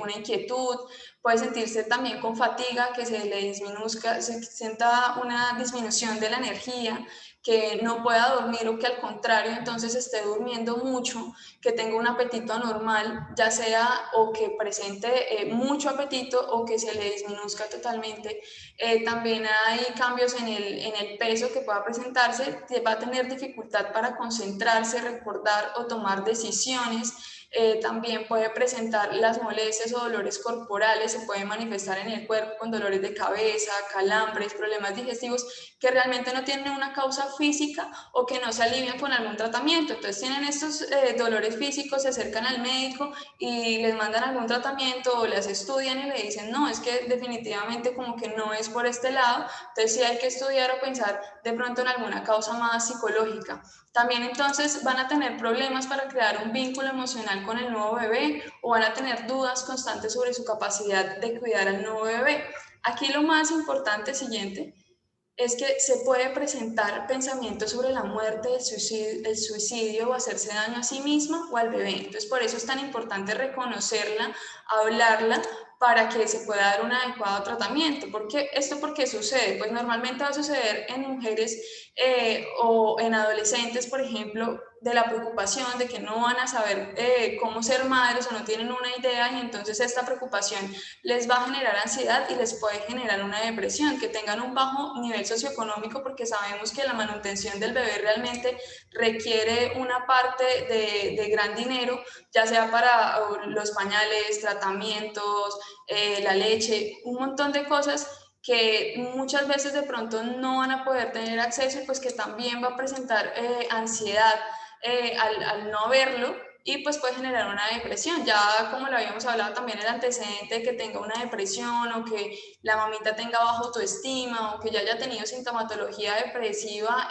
una inquietud, puede sentirse también con fatiga, que se sienta una disminución de la energía, que no pueda dormir o que al contrario entonces esté durmiendo mucho, que tenga un apetito anormal, ya sea o que presente mucho apetito o que se le disminuzca totalmente. También hay cambios en el peso que pueda presentarse, va a tener dificultad para concentrarse, recordar o tomar decisiones. También puede presentar las molestias o dolores corporales, se puede manifestar en el cuerpo con dolores de cabeza, calambres, problemas digestivos que realmente no tienen una causa física o que no se alivian con algún tratamiento. Entonces tienen estos dolores físicos, se acercan al médico y les mandan algún tratamiento o las estudian y le dicen no, es que definitivamente como que no es por este lado. Entonces sí hay que estudiar o pensar de pronto en alguna causa más psicológica. También entonces van a tener problemas para crear un vínculo emocional con el nuevo bebé, o van a tener dudas constantes sobre su capacidad de cuidar al nuevo bebé. Aquí lo más importante siguiente es que se puede presentar pensamientos sobre la muerte, el suicidio o hacerse daño a sí misma o al bebé. Entonces, por eso es tan importante reconocerla, hablarla, para que se pueda dar un adecuado tratamiento. ¿Por qué sucede? Pues normalmente va a suceder en mujeres o en adolescentes, por ejemplo, de la preocupación de que no van a saber cómo ser madres o no tienen una idea, y entonces esta preocupación les va a generar ansiedad y les puede generar una depresión, que tengan un bajo nivel socioeconómico, porque sabemos que la manutención del bebé realmente requiere una parte de gran dinero, ya sea para los pañales, tratamientos, la leche, un montón de cosas que muchas veces de pronto no van a poder tener acceso, y pues que también va a presentar ansiedad al no verlo, y pues puede generar una depresión. Ya como lo habíamos hablado también, el antecedente de que tenga una depresión, o que la mamita tenga baja autoestima, o que ya haya tenido sintomatología depresiva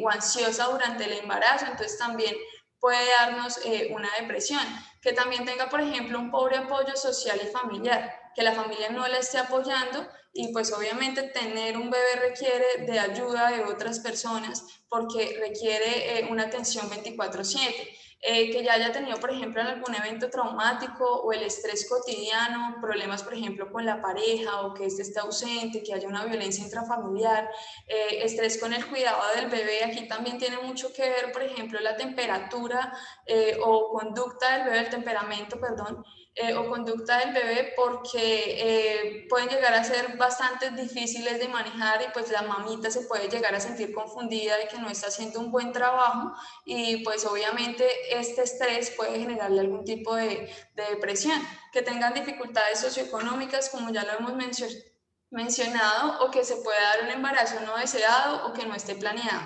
o ansiosa durante el embarazo, entonces también puede darnos una depresión. Que también tenga, por ejemplo, un pobre apoyo social y familiar, que la familia no la esté apoyando, y pues obviamente tener un bebé requiere de ayuda de otras personas, porque requiere una atención 24/7. Que ya haya tenido, por ejemplo, algún evento traumático, o el estrés cotidiano, problemas, por ejemplo, con la pareja, o que éste esté ausente, que haya una violencia intrafamiliar, estrés con el cuidado del bebé. Aquí también tiene mucho que ver, por ejemplo, la temperatura o conducta del bebé, el temperamento, perdón, o conducta del bebé, porque pueden llegar a ser bastante difíciles de manejar, y pues la mamita se puede llegar a sentir confundida de que no está haciendo un buen trabajo, y pues obviamente este estrés puede generarle algún tipo de depresión. Que tengan dificultades socioeconómicas, como ya lo hemos mencionado, o que se pueda dar un embarazo no deseado o que no esté planeado.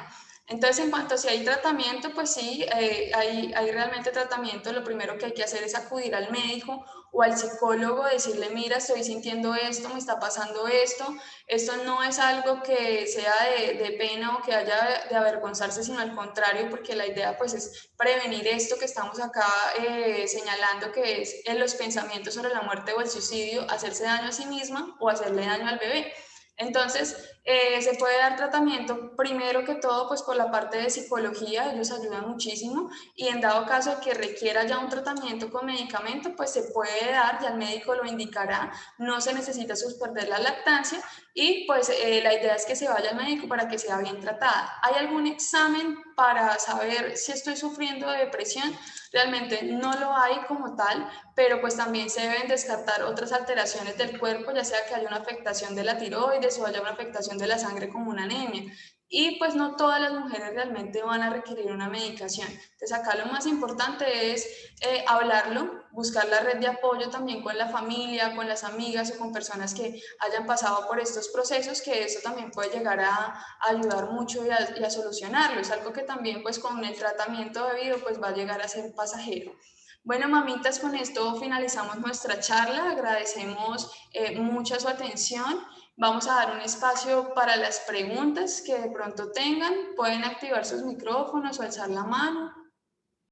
Entonces, en cuanto a si hay tratamiento, pues sí, hay realmente tratamiento. Lo primero que hay que hacer es acudir al médico o al psicólogo, decirle: mira, estoy sintiendo esto, me está pasando esto no es algo que sea de pena o que haya de avergonzarse, sino al contrario, porque la idea pues es prevenir esto que estamos acá señalando, que es los pensamientos sobre la muerte o el suicidio, hacerse daño a sí misma o hacerle daño al bebé. Entonces, se puede dar tratamiento, primero que todo, pues por la parte de psicología, ellos ayudan muchísimo, y en dado caso de que requiera ya un tratamiento con medicamento, pues se puede dar, ya el médico lo indicará, no se necesita suspender la lactancia, y pues la idea es que se vaya al médico para que sea bien tratada. ¿Hay algún examen para saber si estoy sufriendo de depresión? Realmente no lo hay como tal, pero pues también se deben descartar otras alteraciones del cuerpo, ya sea que haya una afectación de la tiroides o haya una afectación de la sangre como una anemia. Y pues no todas las mujeres realmente van a requerir una medicación. Entonces acá lo más importante es hablarlo, buscar la red de apoyo también con la familia, con las amigas o con personas que hayan pasado por estos procesos, que eso también puede llegar a ayudar mucho y a solucionarlo. Es algo que también pues con el tratamiento debido pues va a llegar a ser pasajero. Bueno, mamitas, con esto finalizamos nuestra charla. Agradecemos mucho su atención. Vamos a dar un espacio para las preguntas que de pronto tengan. Pueden activar sus micrófonos o alzar la mano.